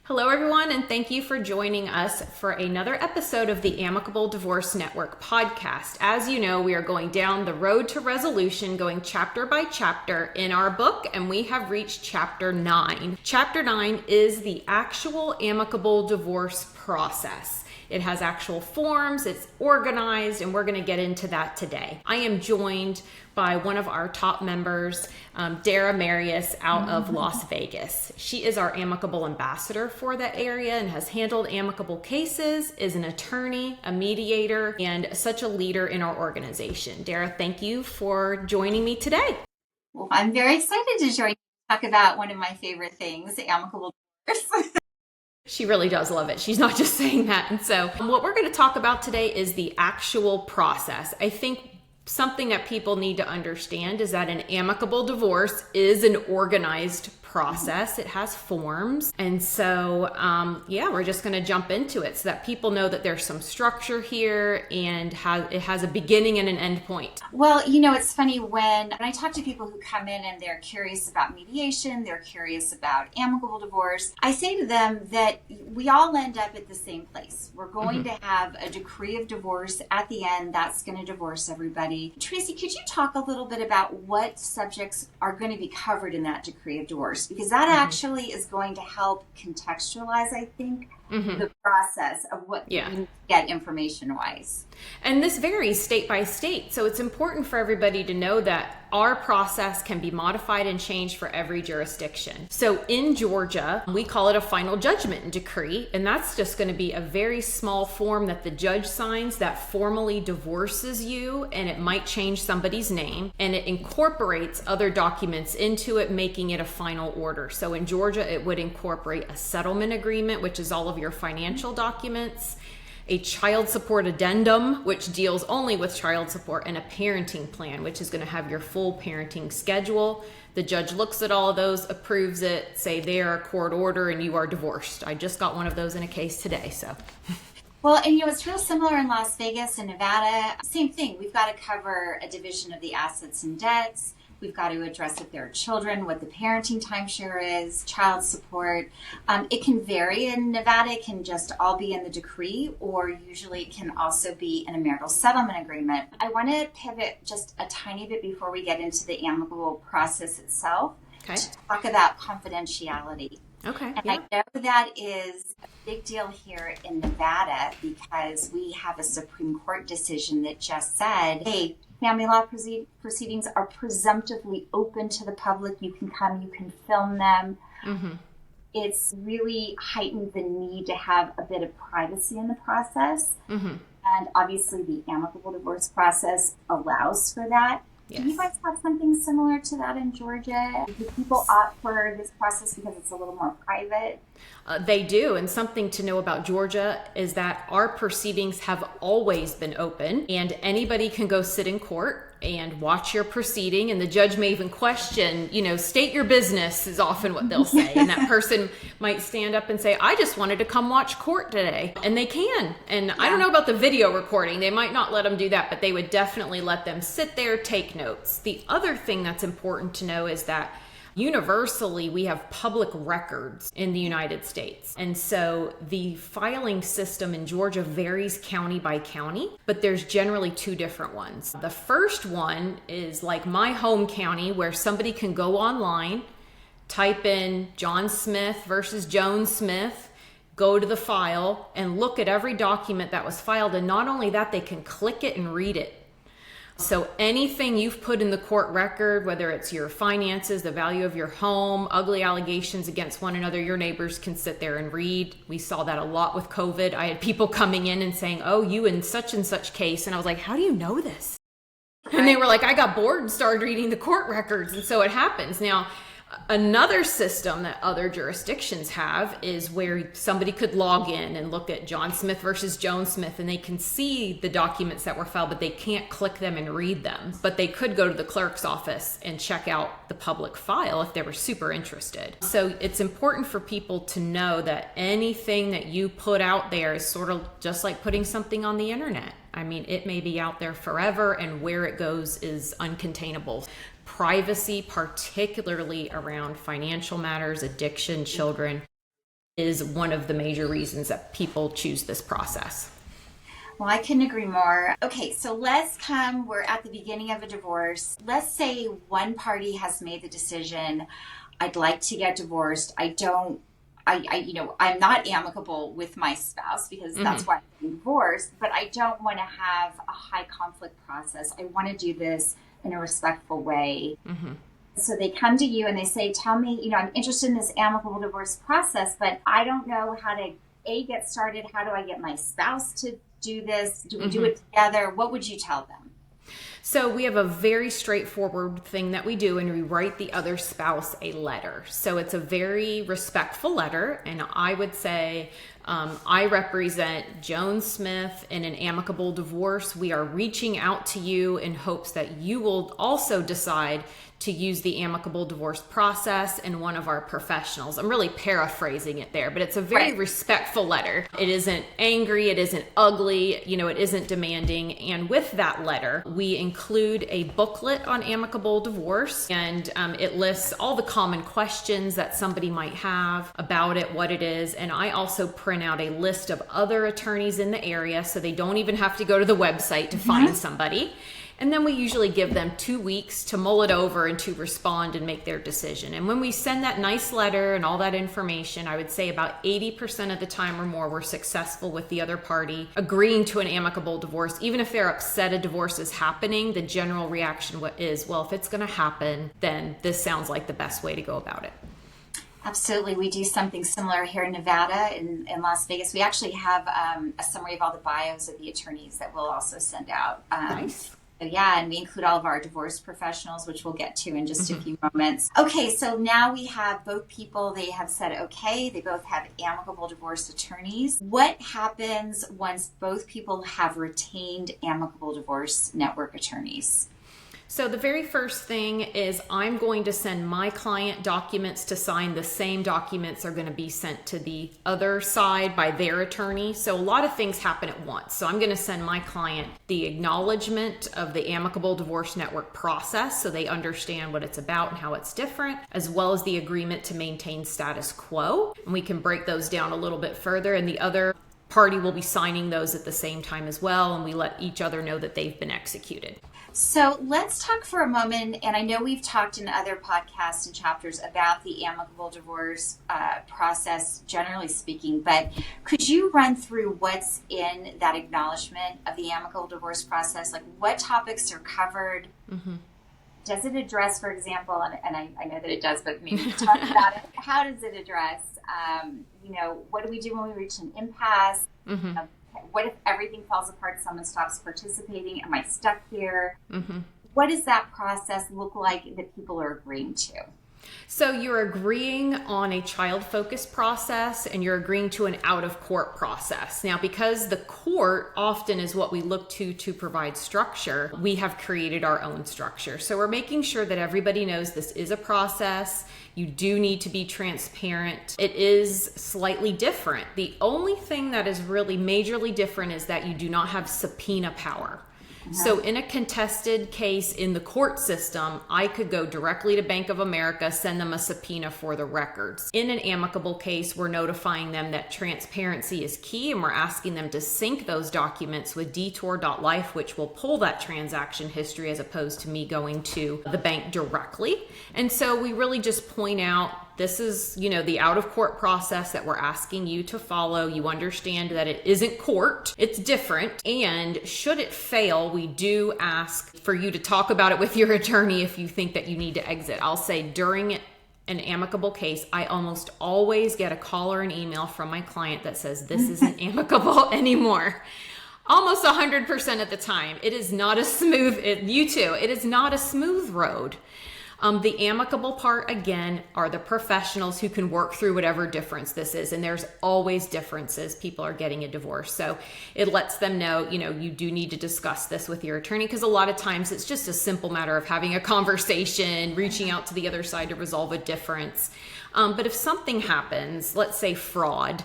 Hello, everyone, and thank you for joining us for another episode of the Amicable Divorce Network podcast. As you know, we are going down the road to resolution, going chapter by chapter in our book, and we have reached chapter 9. Chapter 9 is the actual amicable divorce process. It has actual forms, it's organized, and we're going to get into that today. I am joined by one of our top members, Dara Marias out of Las Vegas. She is our Amicable ambassador for that area and has handled amicable cases, is an attorney, a mediator, and such a leader in our organization. Dara, thank you for joining me today. Well, I'm very excited to join you to talk about one of my favorite things, amicable divorce. She really does love it. She's not just saying that. And so what we're going to talk about today is the actual process. I think something that people need to understand is that an amicable divorce is an organized process. It has forms. And so, we're just going to jump into it so that people know that there's some structure here and it has a beginning and an end point. Well, it's funny when I talk to people who come in and they're curious about mediation, they're curious about amicable divorce, I say to them that we all end up at the same place. We're going to have a decree of divorce at the end that's going to divorce everybody. Tracy, could you talk a little bit about what subjects are going to be covered in that decree of divorce? Because that actually is going to help contextualize, I think, the process of what you need to get information-wise. And this varies state by state. So it's important for everybody to know that our process can be modified and changed for every jurisdiction. So in Georgia, we call it a final judgment decree, and that's just going to be a very small form that the judge signs that formally divorces you, and it might change somebody's name, and it incorporates other documents into it, making it a final order. So in Georgia, it would incorporate a settlement agreement, which is all of your financial documents, a child support addendum, which deals only with child support, and a parenting plan, which is going to have your full parenting schedule. The judge looks at all of those, approves it, say they are a court order and you are divorced. I just got one of those in a case today, so. Well, and it's real similar in Las Vegas and Nevada. Same thing. We've got to cover a division of the assets and debts. We've got to address if there are children, what the parenting timeshare is, child support. It can vary in Nevada. It can just all be in the decree, or usually it can also be in a marital settlement agreement. I want to pivot just a tiny bit before we get into the amicable process itself to talk about confidentiality. Okay. And I know that is a big deal here in Nevada because we have a Supreme Court decision that just said, hey, family law proceedings are presumptively open to the public. You can come, you can film them. It's really heightened the need to have a bit of privacy in the process. And obviously the amicable divorce process allows for that. Yes. Do you guys have something similar to that in Georgia? Do people opt for this process because it's a little more private? They do, and something to know about Georgia is that our proceedings have always been open, and anybody can go sit in court and watch your proceeding, and the judge may even question, state your business is often what they'll say, and that person might stand up and say, I just wanted to come watch court today, and they can. And I don't know about the video recording. They might not let them do that, but they would definitely let them sit there, take notes. The other thing that's important to know is that universally, we have public records in the United States. And so the filing system in Georgia varies county by county, but there's generally two different ones. The first one is like my home county, where somebody can go online, type in John Smith versus Joan Smith, go to the file and look at every document that was filed. And not only that, they can click it and read it. So anything you've put in the court record, whether it's your finances, the value of your home, ugly allegations against one another, your neighbors can sit there and read. We saw that a lot with COVID. I had people coming in and saying, oh, you in such and such case. And I was like, how do you know this? And they were like, I got bored and started reading the court records. And so it happens. Now, another system that other jurisdictions have is where somebody could log in and look at John Smith versus Joan Smith, and they can see the documents that were filed, but they can't click them and read them. But they could go to the clerk's office and check out the public file if they were super interested. So it's important for people to know that anything that you put out there is sort of just like putting something on the internet. I mean, it may be out there forever, and where it goes is uncontainable. Privacy, particularly around financial matters, addiction, children. is one of the major reasons that people choose this process. Well, I couldn't agree more. Okay, so we're at the beginning of a divorce. Let's say one party has made the decision, I'd like to get divorced. I'm not amicable with my spouse because that's why I'm getting divorced, but I don't want to have a high conflict process. I want to do this in a respectful way. So they come to you and they say, tell me, I'm interested in this amicable divorce process, but I don't know how to get started. How do I get my spouse to do this? Do we do it together? What would you tell them? So we have a very straightforward thing that we do, and we write the other spouse a letter. So it's a very respectful letter, and I would say, I represent Joan Smith in an amicable divorce. We are reaching out to you in hopes that you will also decide to use the amicable divorce process in one of our professionals. I'm really paraphrasing it there, but it's a very respectful letter. It isn't angry, it isn't ugly, it isn't demanding. And with that letter, we include a booklet on amicable divorce, and it lists all the common questions that somebody might have about it, what it is. And I also print out a list of other attorneys in the area, so they don't even have to go to the website to find somebody. And then we usually give them 2 weeks to mull it over and to respond and make their decision. And when we send that nice letter and all that information, I would say about 80% of the time or more, we're successful with the other party agreeing to an amicable divorce. Even if they're upset a divorce is happening, the general reaction is, well, if it's going to happen, then this sounds like the best way to go about it. Absolutely. We do something similar here in Nevada, in Las Vegas. We actually have a summary of all the bios of the attorneys that we'll also send out. Nice. Yeah, and we include all of our divorce professionals, which we'll get to in just a few moments. Okay, so now we have both people, they have said, okay, they both have amicable divorce attorneys. What happens once both people have retained amicable divorce network attorneys? So the very first thing is I'm going to send my client documents to sign. The same documents are going to be sent to the other side by their attorney. So a lot of things happen at once. So I'm going to send my client the acknowledgement of the Amicable Divorce Network process so they understand what it's about and how it's different, as well as the agreement to maintain status quo. And we can break those down a little bit further, and the other party will be signing those at the same time as well, and we let each other know that they've been executed. So let's talk for a moment, and I know we've talked in other podcasts and chapters about the amicable divorce process, generally speaking, but could you run through what's in that acknowledgement of the amicable divorce process? Like what topics are covered? Does it address, for example, and I know that it does, but maybe talk about it. How does it address, what do we do when we reach an impasse? What if everything falls apart, someone stops participating? Am I stuck here? What does that process look like that people are agreeing to? So you're agreeing on a child-focused process, and you're agreeing to an out-of-court process. Now, because the court often is what we look to provide structure, we have created our own structure. So we're making sure that everybody knows this is a process. You do need to be transparent. It is slightly different. The only thing that is really majorly different is that you do not have subpoena power. So in a contested case in the court system, I could go directly to Bank of America, send them a subpoena for the records. In an amicable case, we're notifying them that transparency is key, and we're asking them to sync those documents with detour.life, which will pull that transaction history as opposed to me going to the bank directly. And so we really just point out, this is, the out-of-court process that we're asking you to follow. You understand that it isn't court. It's different. And should it fail, we do ask for you to talk about it with your attorney if you think that you need to exit. I'll say during an amicable case, I almost always get a call or an email from my client that says, this isn't amicable anymore. Almost 100% of the time. It is not a smooth, it is not a smooth road. The amicable part, again, are the professionals who can work through whatever difference this is. And there's always differences. People are getting a divorce. So it lets them know, you do need to discuss this with your attorney, because a lot of times it's just a simple matter of having a conversation, reaching out to the other side to resolve a difference. But if something happens, let's say fraud,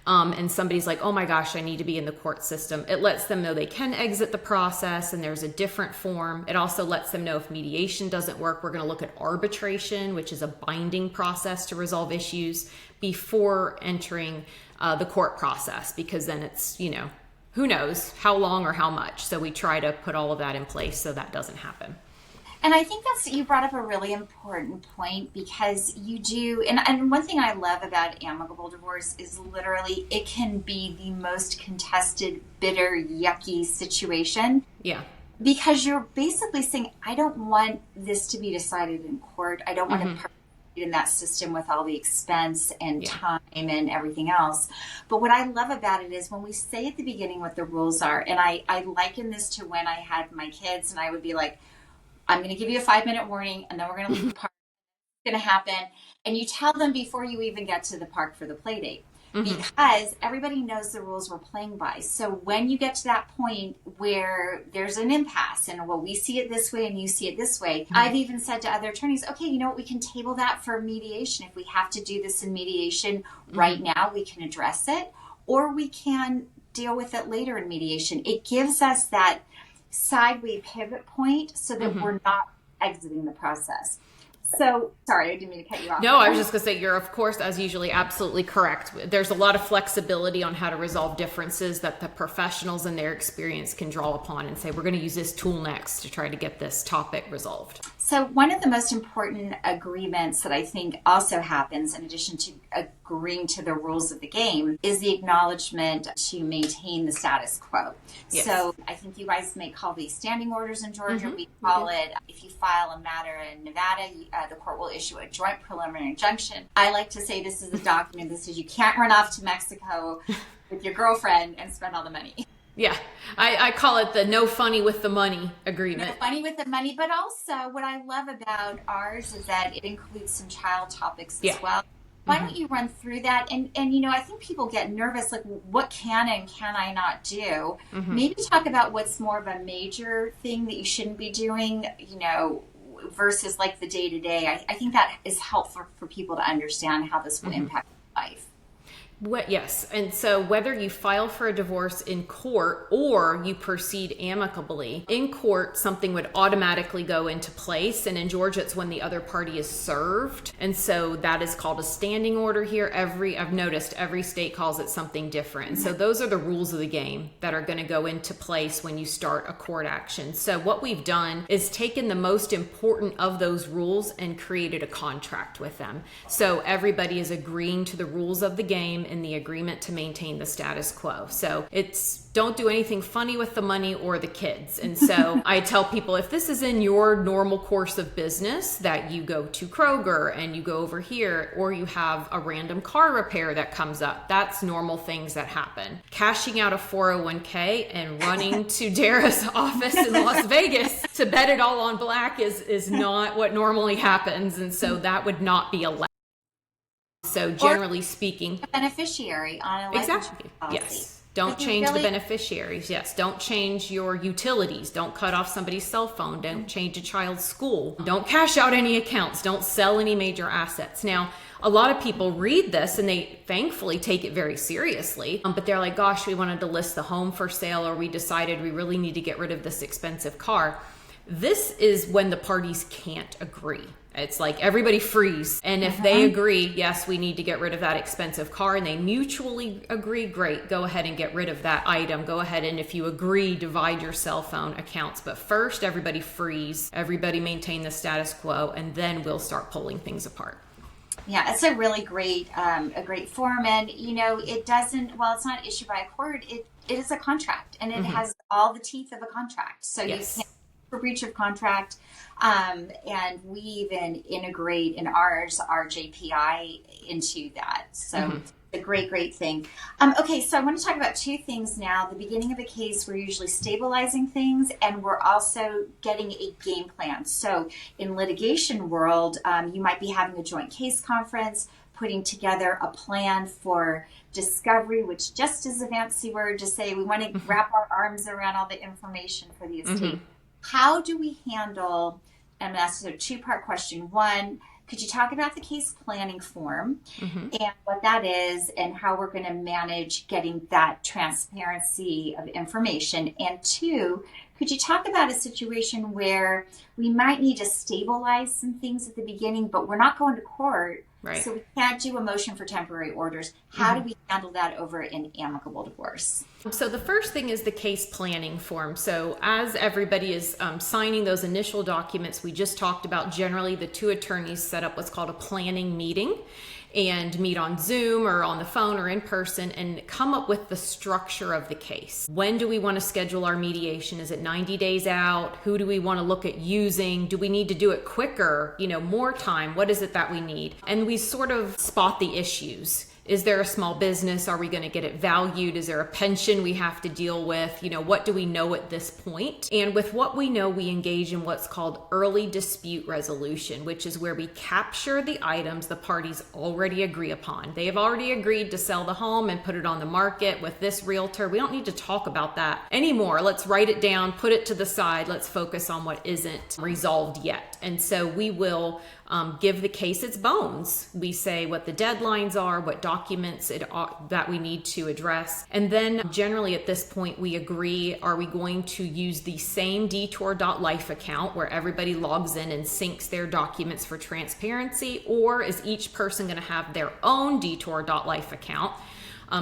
and somebody's like, oh my gosh, I need to be in the court system, it lets them know they can exit the process and there's a different form. It also lets them know if mediation doesn't work, we're going to look at arbitration, which is a binding process to resolve issues before entering the court process, because then it's, who knows how long or how much. So we try to put all of that in place so that doesn't happen. And I think you brought up a really important point, because you do, and one thing I love about amicable divorce is literally it can be the most contested, bitter, yucky situation. Yeah. Because you're basically saying, I don't want this to be decided in court. I don't want to participate in that system with all the expense and time and everything else. But what I love about it is when we say at the beginning what the rules are, and I liken this to when I had my kids, and I would be like, I'm going to give you a 5-minute warning, and then we're going to leave the park. It's going to happen. And you tell them before you even get to the park for the play date, because everybody knows the rules we're playing by. So when you get to that point where there's an impasse and, well, we see it this way and you see it this way, I've even said to other attorneys, okay, you know what, we can table that for mediation. If we have to do this in mediation right now, we can address it, or we can deal with it later in mediation. It gives us that sideways pivot point so that we're not exiting the process. So, sorry, I didn't mean to cut you off. No, I was just going to say, you're, of course, as usually, absolutely correct. There's a lot of flexibility on how to resolve differences that the professionals and their experience can draw upon and say, we're going to use this tool next to try to get this topic resolved. So one of the most important agreements that I think also happens, in addition to agreeing to the rules of the game, is the acknowledgement to maintain the status quo. Yes. So I think you guys may call these standing orders in Georgia. We call it, if you file a matter in Nevada, the court will issue a joint preliminary injunction. I like to say this is a document that says you can't run off to Mexico with your girlfriend and spend all the money. Yeah, I call it the no funny with the money agreement. No funny with the money, but also what I love about ours is that it includes some child topics as well. Why don't you run through that? And I think people get nervous, like, what can and can I not do? Maybe talk about what's more of a major thing that you shouldn't be doing, versus like the day-to-day. I think that is helpful for people to understand how this will impact life. Yes. And so whether you file for a divorce in court or you proceed amicably, in court, something would automatically go into place. And in Georgia, it's when the other party is served. And so that is called a standing order here. I've noticed every state calls it something different. And so those are the rules of the game that are going to go into place when you start a court action. So what we've done is taken the most important of those rules and created a contract with them. So everybody is agreeing to the rules of the game in the agreement to maintain the status quo. So it's don't do anything funny with the money or the kids. And so I tell people, if this is in your normal course of business, that you go to Kroger and you go over here, or you have a random car repair that comes up, that's normal things that happen. Cashing out a 401k and running to Dara's office in Las Vegas to bet it all on black is not what normally happens. And so that would not be allowed. So generally speaking, a beneficiary on a life insurance policy. Yes. Don't change the beneficiaries. Yes. Don't change your utilities. Don't cut off somebody's cell phone. Don't change a child's school. Don't cash out any accounts. Don't sell any major assets. Now, a lot of people read this and they thankfully take it very seriously. But they're like, gosh, we wanted to list the home for sale, or we decided we really need to get rid of this expensive car. This is when the parties can't agree. It's like everybody freeze. And if they agree, yes, we need to get rid of that expensive car, and they mutually agree, great, go ahead and get rid of that item. Go ahead and, if you agree, divide your cell phone accounts. But first, everybody freeze, everybody maintain the status quo, and then we'll start pulling things apart. Yeah, it's a really great form. And, it doesn't, while it's not issued by a court, it is a contract, and it has all the teeth of a contract. So you can't for breach of contract. And we even integrate in ours, our JPI into that. So it's a great thing. Okay, so I want to talk about two things now. The beginning of a case, we're usually stabilizing things, and we're also getting a game plan. So in litigation world, you might be having a joint case conference, putting together a plan for discovery, which just is a fancy word to say we want to wrap our arms around all the information for the estate. How do we handle, and that's a two-part question. One, Could you talk about the case planning form and what that is and how we're going to manage getting that transparency of information? And two, could you talk about a situation where we might need to stabilize some things at the beginning, but we're not going to court, Right. so we can't do a motion for temporary orders? How do we handle that over an amicable divorce? So the first thing is the case planning form. So as everybody is signing those initial documents we just talked about, generally the two attorneys set up what's called a planning meeting and meet on Zoom or on the phone or in person and come up with the structure of the case. When do we want to schedule our mediation? Is it 90 days out? Who do we want to look at using? Do we need to do it quicker? More time? What is it that we need? And we sort of spot the issues. Is there a small business? Are we going to get it valued? Is there a pension we have to deal with? What do we know at this point? And with what we know, we engage in what's called early dispute resolution, which is where we capture the items the parties already agree upon. They have already agreed to sell the home and put it on the market with this realtor. We don't need to talk about that anymore. Let's write it down, put it to the side. Let's focus on what isn't resolved yet. And so we will give the case its bones. We say what the deadlines are, what documents that we need to address. And then generally at this point, we agree, are we going to use the same detour.life account where everybody logs in and syncs their documents for transparency, or is each person going to have their own detour.life account?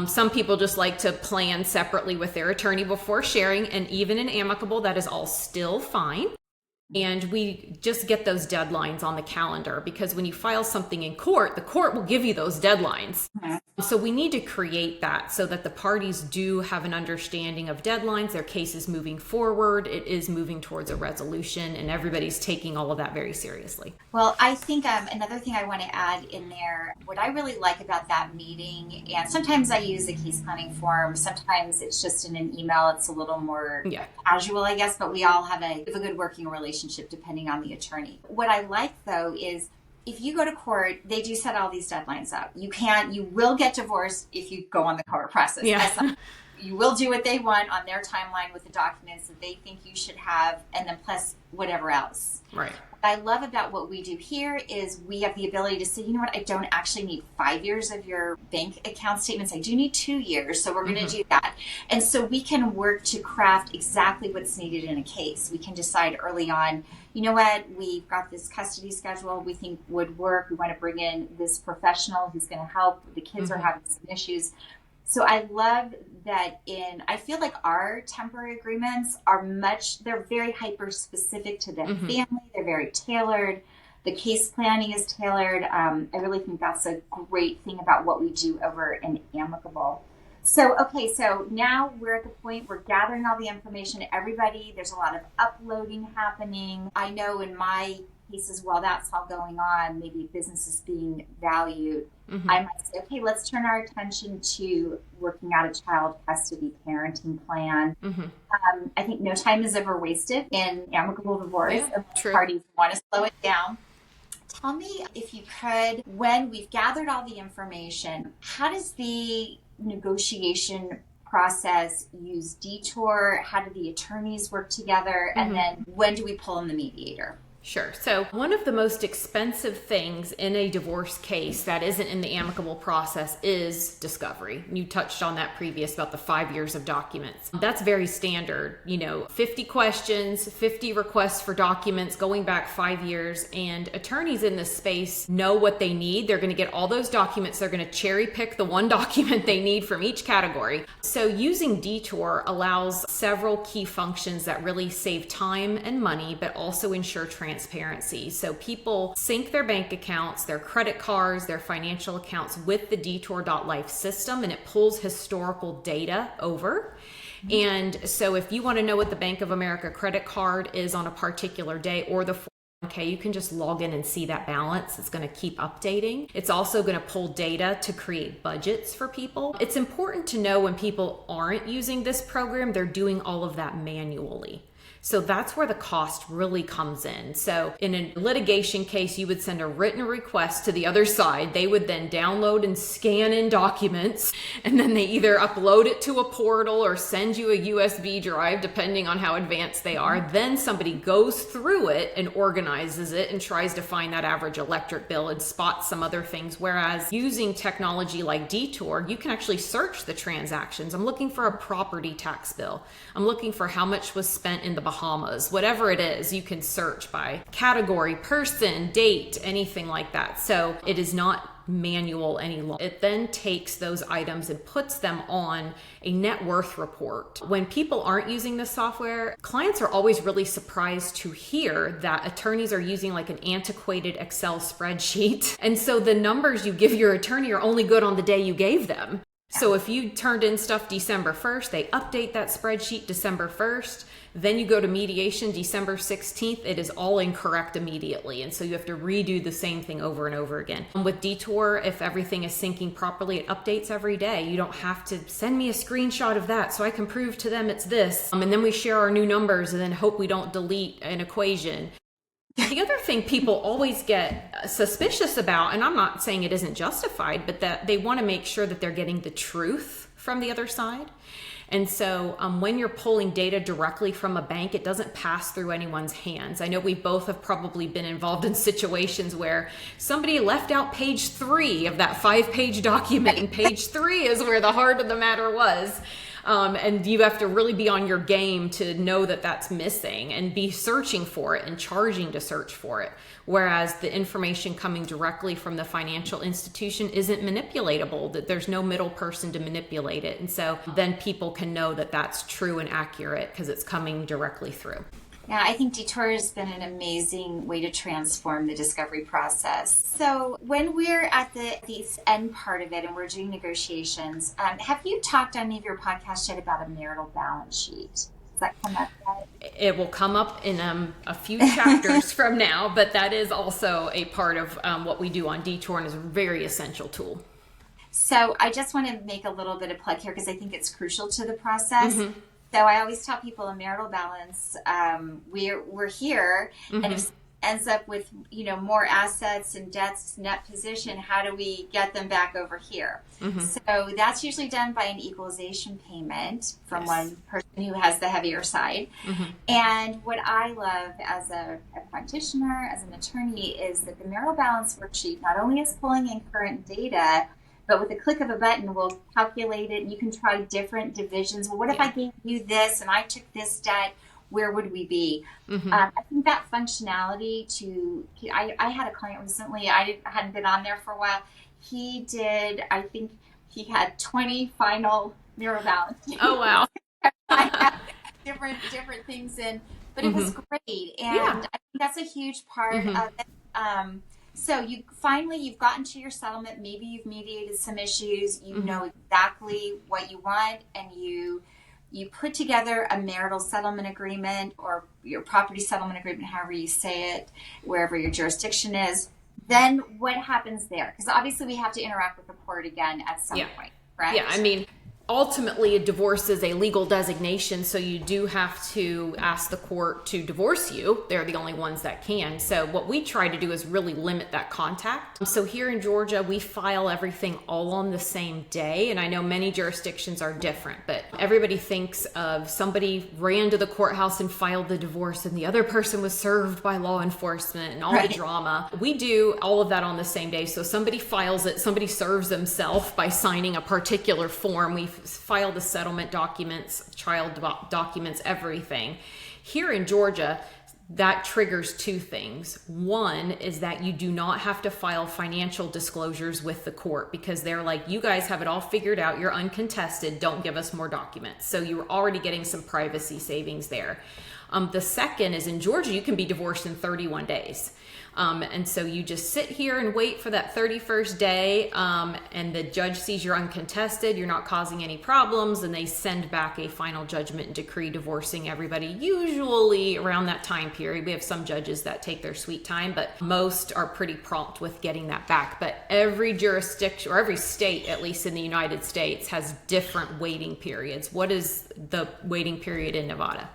Some people just like to plan separately with their attorney before sharing, and even in amicable, that is all still fine. And we just get those deadlines on the calendar, because when you file something in court, the court will give you those deadlines. So we need to create that so that the parties do have an understanding of deadlines. Their case is moving forward. It is moving towards a resolution, and everybody's taking all of that very seriously. Well, I think another thing I want to add in there, what I really like about that meeting, and sometimes I use a case planning form, sometimes it's just in an email, it's a little more casual, I guess, but we all have a good working relationship depending on the attorney. What I like, though, is if you go to court, they do set all these deadlines up. You will get divorced if you go on the court process. Yeah. You will do what they want on their timeline with the documents that they think you should have, and then plus whatever else. Right. What I love about what we do here is we have the ability to say, you know what, I don't actually need 5 years of your bank account statements. I do need 2 years, so we're going to do that. And so we can work to craft exactly what's needed in a case. We can decide early on, you know what, we've got this custody schedule we think would work. We want to bring in this professional who's going to help. The kids are having some issues. So I love that I feel like our temporary agreements they're very hyper specific to the family. They're very tailored. The case planning is tailored. I really think that's a great thing about what we do over an amicable. So now we're at the point we're gathering all the information. There's a lot of uploading happening. I know in my cases, while that's all going on, maybe business is being valued. I might say, okay, let's turn our attention to working out a child custody parenting plan. I think no time is ever wasted in amicable divorce. If parties want to slow it down. Tell me, if you could, when we've gathered all the information, how does the negotiation process use detour? How do the attorneys work together? And then when do we pull in the mediator? Sure. So one of the most expensive things in a divorce case that isn't in the amicable process is discovery. You touched on that previous about the 5 years of documents. That's very standard, 50 questions, 50 requests for documents going back 5 years, and attorneys in this space know what they need. They're going to get all those documents. They're going to cherry pick the one document they need from each category. So using Detour allows several key functions that really save time and money, but also ensure transparency. So people sync their bank accounts, their credit cards, their financial accounts with the detour.life system, and it pulls historical data over. And so if you want to know what the Bank of America credit card is on a particular day, or the 401k, you can just log in and see that balance. It's going to keep updating. It's also going to pull data to create budgets for people. It's important to know when people aren't using this program, they're doing all of that manually. So that's where the cost really comes in. So in a litigation case, you would send a written request to the other side. They would then download and scan in documents, and then they either upload it to a portal or send you a USB drive, depending on how advanced they are. Then somebody goes through it and organizes it and tries to find that average electric bill and spot some other things. Whereas using technology like Detour, you can actually search the transactions. I'm looking for a property tax bill. I'm looking for how much was spent in the Bahamas. Whatever it is, you can search by category, person, date, anything like that. So it is not manual any longer. It then takes those items and puts them on a net worth report. When people aren't using this software, clients are always really surprised to hear that attorneys are using like an antiquated Excel spreadsheet. And so the numbers you give your attorney are only good on the day you gave them. So if you turned in stuff December 1st, they update that spreadsheet December 1st. Then you go to mediation December 16th, it is all incorrect immediately. And so you have to redo the same thing over and over again. With Detour, if everything is syncing properly, it updates every day. You don't have to send me a screenshot of that so I can prove to them it's this. And then we share our new numbers and then hope we don't delete an equation. The other thing people always get suspicious about, and I'm not saying it isn't justified, but that they want to make sure that they're getting the truth from the other side. And so when you're pulling data directly from a bank, it doesn't pass through anyone's hands. I know we both have probably been involved in situations where somebody left out page 3 of that 5-page document, and page 3 is where the heart of the matter was. And you have to really be on your game to know that that's missing and be searching for it and charging to search for it. Whereas the information coming directly from the financial institution isn't manipulatable, that there's no middle person to manipulate it. And so then people can know that that's true and accurate because it's coming directly through. Yeah, I think Detour has been an amazing way to transform the discovery process. So when we're at the end part of it and we're doing negotiations, have you talked on any of your podcasts yet about a marital balance sheet? Does that come up yet? It will come up in a few chapters from now, but that is also a part of what we do on Detour and is a very essential tool. So I just want to make a little bit of plug here because I think it's crucial to the process. Mm-hmm. So I always tell people a marital balance, we're here, mm-hmm. and if it ends up with, more assets and debts, net position, how do we get them back over here? Mm-hmm. So that's usually done by an equalization payment from one person who has the heavier side. Mm-hmm. And what I love as a practitioner, as an attorney, is that the marital balance worksheet not only is pulling in current data, but with a click of a button, we'll calculate it, and you can try different divisions. Well, what if I gave you this and I took this debt? Where would we be? Mm-hmm. I think that functionality I had a client recently, I hadn't been on there for a while. He did, I think he had 20 final mirror balance. Oh, wow. different things in, but it was great. And I think that's a huge part of it. So you've gotten to your settlement. Maybe you've mediated some issues. You know exactly what you want, and you put together a marital settlement agreement or your property settlement agreement, however you say it, wherever your jurisdiction is. Then what happens there? Because obviously we have to interact with the court again at some point, right? Yeah, I mean, ultimately, a divorce is a legal designation, so you do have to ask the court to divorce you. They're the only ones that can. So what we try to do is really limit that contact. So here in Georgia, we file everything all on the same day, and I know many jurisdictions are different, but everybody thinks of somebody ran to the courthouse and filed the divorce, and the other person was served by law enforcement and all the drama. We do all of that on the same day. So somebody files it, somebody serves themselves by signing a particular form. We file the settlement documents, child documents, everything. Here in Georgia, that triggers two things. One is that you do not have to file financial disclosures with the court because they're like, you guys have it all figured out. You're uncontested. Don't give us more documents. So you're already getting some privacy savings there. The second is in Georgia, you can be divorced in 31 days. And so you just sit here and wait for that 31st day, and the judge sees you're uncontested, you're not causing any problems, and they send back a final judgment and decree divorcing everybody, usually around that time period. We have some judges that take their sweet time, but most are pretty prompt with getting that back. But every jurisdiction, or every state, at least in the United States, has different waiting periods. What is the waiting period in Nevada?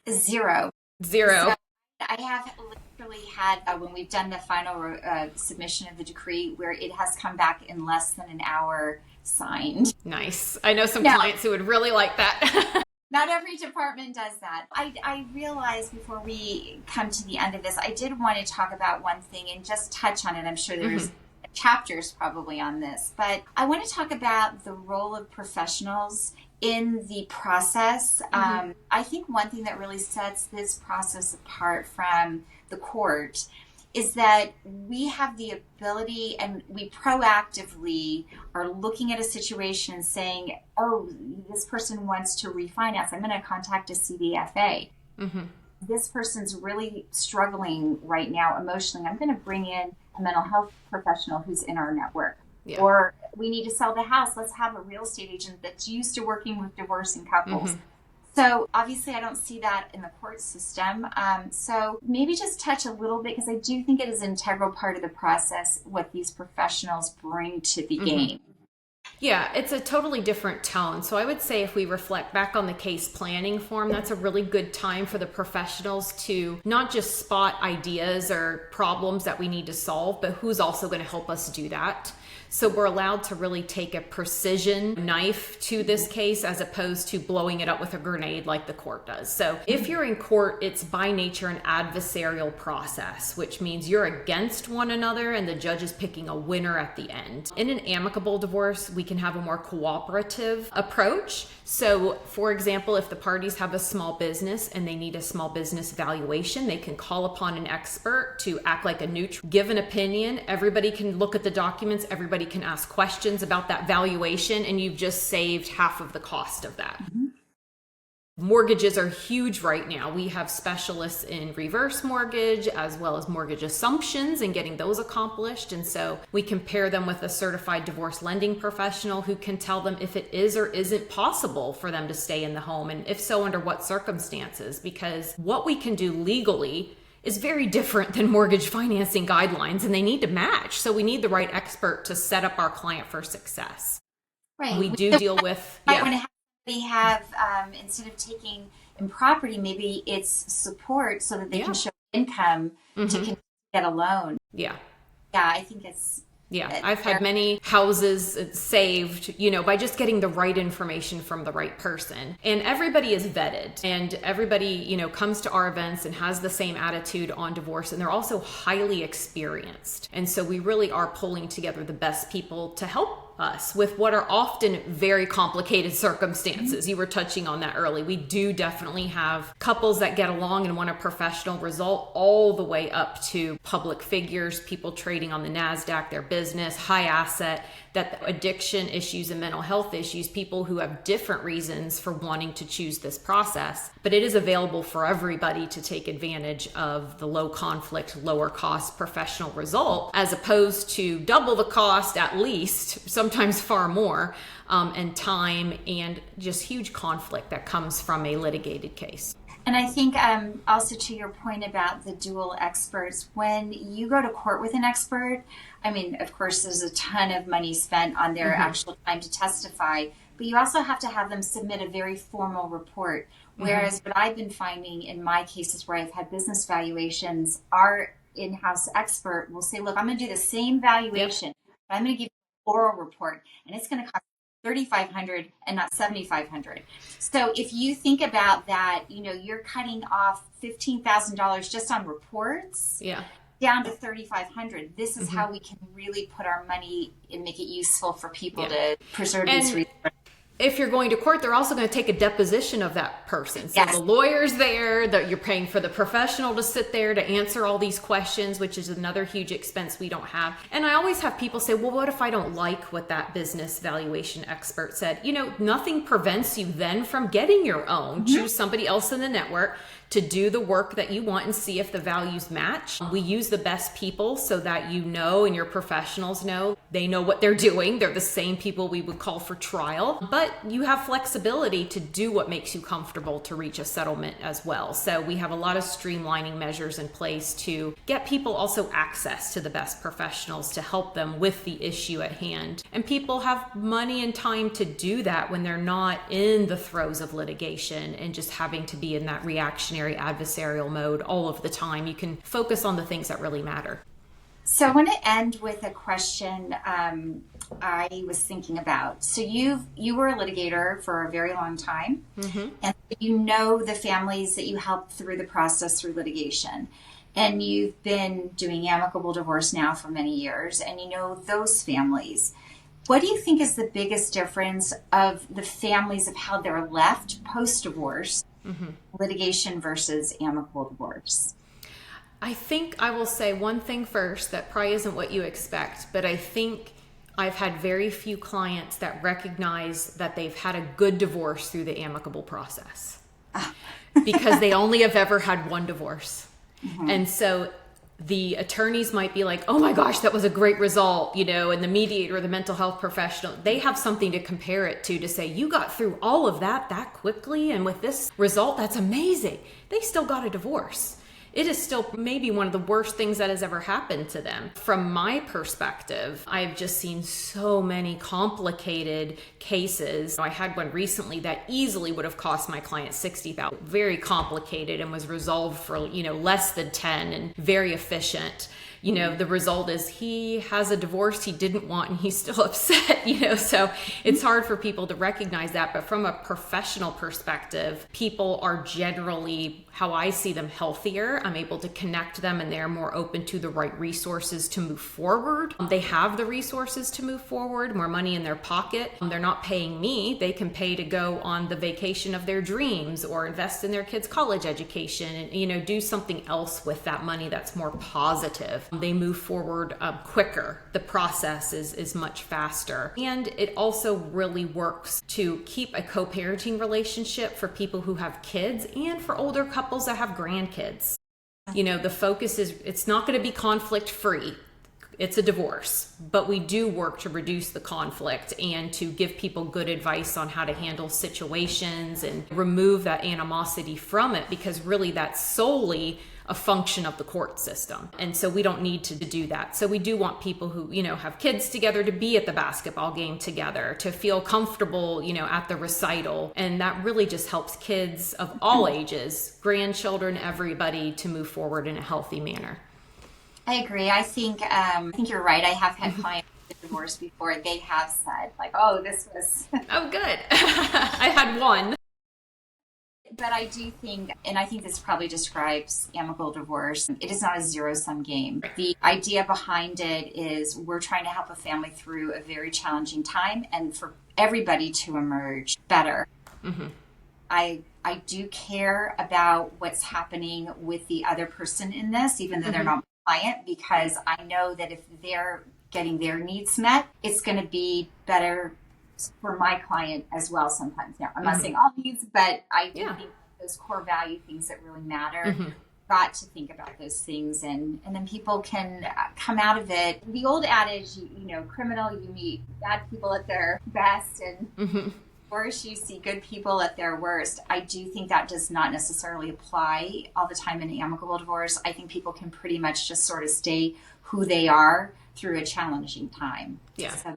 Zero. Zero. So I have literally had, when we've done the final submission of the decree, where it has come back in less than an hour signed. Nice. I know some clients who would really like that. Not every department does that. I realized before we come to the end of this, I did want to talk about one thing and just touch on it. I'm sure there's chapters probably on this, but I want to talk about the role of professionals in the process. I think one thing that really sets this process apart from the court is that we have the ability and we proactively are looking at a situation and saying, oh, this person wants to refinance. I'm going to contact a CDFA. This person's really struggling right now emotionally. I'm going to bring in a mental health professional who's in our network. Yeah. Or we need to sell the house. Let's have a real estate agent that's used to working with divorcing couples. So obviously I don't see that in the court system. So maybe just touch a little bit, because I do think it is an integral part of the process, what these professionals bring to the game. Yeah, it's a totally different tone. So I would say if we reflect back on the case planning form, that's a really good time for the professionals to not just spot ideas or problems that we need to solve, but who's also going to help us do that. So we're allowed to really take a precision knife to this case as opposed to blowing it up with a grenade like the court does. So if you're in court, it's by nature an adversarial process, which means you're against one another and the judge is picking a winner at the end. In an amicable divorce, we can have a more cooperative approach. So for example, if the parties have a small business and they need a small business valuation, they can call upon an expert to act like a neutral, give an opinion. Everybody can look at the documents, everybody can ask questions about that valuation, and you've just saved half of the cost of that. Mortgages are huge right now. We have specialists in reverse mortgage as well as mortgage assumptions and getting those accomplished. And so we can pair them with a certified divorce lending professional who can tell them if it is or isn't possible for them to stay in the home, and if so, under what circumstances, because what we can do legally is very different than mortgage financing guidelines, and they need to match. So we need the right expert to set up our client for success. Right. We do deal with... They have, instead of taking in property, maybe it's support so that they can show income to get a loan. Yeah, I think it's... Yeah, I've had many houses saved, by just getting the right information from the right person. And everybody is vetted, and everybody, comes to our events and has the same attitude on divorce, and they're also highly experienced. And so we really are pulling together the best people to help us with what are often very complicated circumstances. You were touching on that early. We do definitely have couples that get along and want a professional result, all the way up to public figures, people trading on the NASDAQ, their business, high asset, that addiction issues and mental health issues, people who have different reasons for wanting to choose this process. But it is available for everybody to take advantage of the low conflict, lower cost professional result, as opposed to double the cost at least, sometimes far more, and time and just huge conflict that comes from a litigated case. And I think also to your point about the dual experts, when you go to court with an expert, I mean, of course, there's a ton of money spent on their actual time to testify, but you also have to have them submit a very formal report. Whereas what I've been finding in my cases where I've had business valuations, our in-house expert will say, look, I'm going to do the same valuation, but I'm going to give you an oral report, and it's going to cost $3,500 and not $7,500. So if you think about that, you're cutting off $15,000 just on reports down to $3,500. This is how we can really put our money and make it useful for people to preserve these resources. If you're going to court, they're also going to take a deposition of that person. So the lawyer's there, that you're paying for the professional to sit there to answer all these questions, which is another huge expense we don't have. And I always have people say, well, what if I don't like what that business valuation expert said? Nothing prevents you then from getting your own. Choose somebody else in the network to do the work that you want and see if the values match. We use the best people so that and your professionals know they know what they're doing. They're the same people we would call for trial. But but you have flexibility to do what makes you comfortable to reach a settlement as well. So we have a lot of streamlining measures in place to get people also access to the best professionals to help them with the issue at hand. And people have money and time to do that when they're not in the throes of litigation and just having to be in that reactionary adversarial mode all of the time. You can focus on the things that really matter. So I want to end with a question I was thinking about. So you were a litigator for a very long time, and you know the families that you helped through the process through litigation. And you've been doing amicable divorce now for many years, and you know those families. What do you think is the biggest difference of the families of how they're left post-divorce, litigation versus amicable divorce? I think I will say one thing first that probably isn't what you expect, but I think I've had very few clients that recognize that they've had a good divorce through the amicable process because they only have ever had one divorce. And so the attorneys might be like, oh my gosh, that was a great result, and the mediator or the mental health professional, they have something to compare it to say, you got through all of that quickly. And with this result, that's amazing. They still got a divorce. It is still maybe one of the worst things that has ever happened to them. From my perspective, I've just seen so many complicated cases. I had one recently that easily would have cost my client $60,000. Very complicated and was resolved for, less than 10 and very efficient. The result is he has a divorce he didn't want and he's still upset, so it's hard for people to recognize that. But from a professional perspective, people are generally, how I see them, healthier. I'm able to connect them and they're more open to the right resources to move forward. They have the resources to move forward, more money in their pocket. They're not paying me. They can pay to go on the vacation of their dreams or invest in their kids' college education and, do something else with that money that's more positive. They move forward quicker. The process is much faster. And it also really works to keep a co-parenting relationship for people who have kids and for older couples that have grandkids. The focus is, it's not going to be conflict free. It's a divorce, but we do work to reduce the conflict and to give people good advice on how to handle situations and remove that animosity from it, because really that's solely a function of the court system. And so we don't need to do that. So we do want people who, have kids together to be at the basketball game together, to feel comfortable, at the recital. And that really just helps kids of all ages, grandchildren, everybody, to move forward in a healthy manner. I agree. I think you're right. I have had clients with divorce before. They have said oh, this was oh, good. I had one. But I do think, and I think this probably describes amicable divorce, it is not a zero-sum game. The idea behind it is we're trying to help a family through a very challenging time and for everybody to emerge better. I do care about what's happening with the other person in this, even though they're not my client, because I know that if they're getting their needs met, it's going to be better for my client as well sometimes. Now, I'm not saying all needs, but I do think those core value things that really matter, got to think about those things, and then people can come out of it. The old adage, criminal, you meet bad people at their best, and worse, you see good people at their worst. I do think that does not necessarily apply all the time in amicable divorce. I think people can pretty much just sort of stay who they are through a challenging time. Yeah. So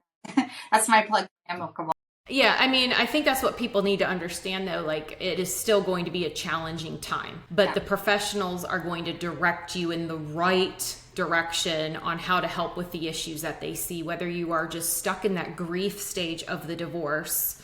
that's my plug for amicable. Yeah, I think that's what people need to understand, though. It is still going to be a challenging time, but the professionals are going to direct you in the right direction on how to help with the issues that they see, whether you are just stuck in that grief stage of the divorce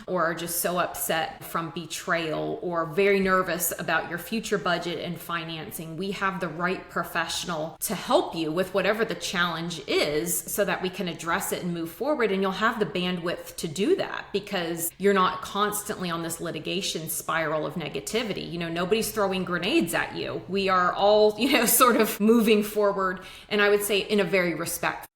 or are just so upset from betrayal or very nervous about your future budget and financing. We have the right professional to help you with whatever the challenge is so that we can address it and move forward, and you'll have the bandwidth to do that because you're not constantly on this litigation spiral of negativity. Nobody's throwing grenades at you. We are all, sort of moving forward, and I would say in a very respectful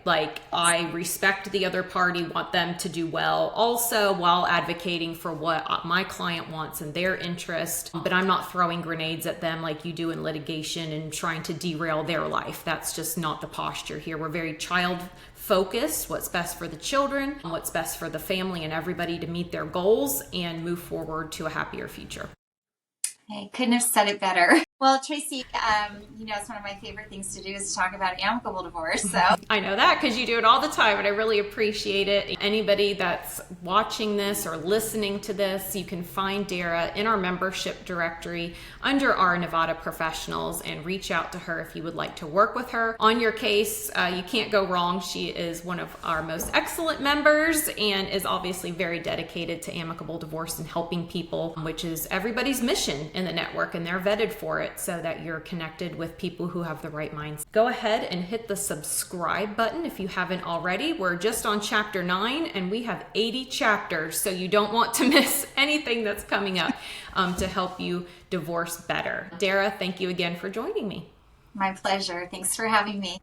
Like, I respect the other party, want them to do well, also while advocating for what my client wants and their interest. But I'm not throwing grenades at them like you do in litigation and trying to derail their life. That's just not the posture here. We're very child focused, what's best for the children, what's best for the family and everybody to meet their goals and move forward to a happier future. I couldn't have said it better. Well, Tracy, it's one of my favorite things to do is talk about amicable divorce. So I know that because you do it all the time, and I really appreciate it. Anybody that's watching this or listening to this, you can find Dara in our membership directory under our Nevada professionals and reach out to her if you would like to work with her on your case. You can't go wrong. She is one of our most excellent members and is obviously very dedicated to amicable divorce and helping people, which is everybody's mission in the network, and they're vetted for it so that you're connected with people who have the right minds. Go ahead and hit the subscribe button if you haven't already. We're just on chapter 9 and we have 80 chapters, so you don't want to miss anything that's coming up to help you divorce better. Dara, thank you again for joining me. My pleasure. Thanks for having me.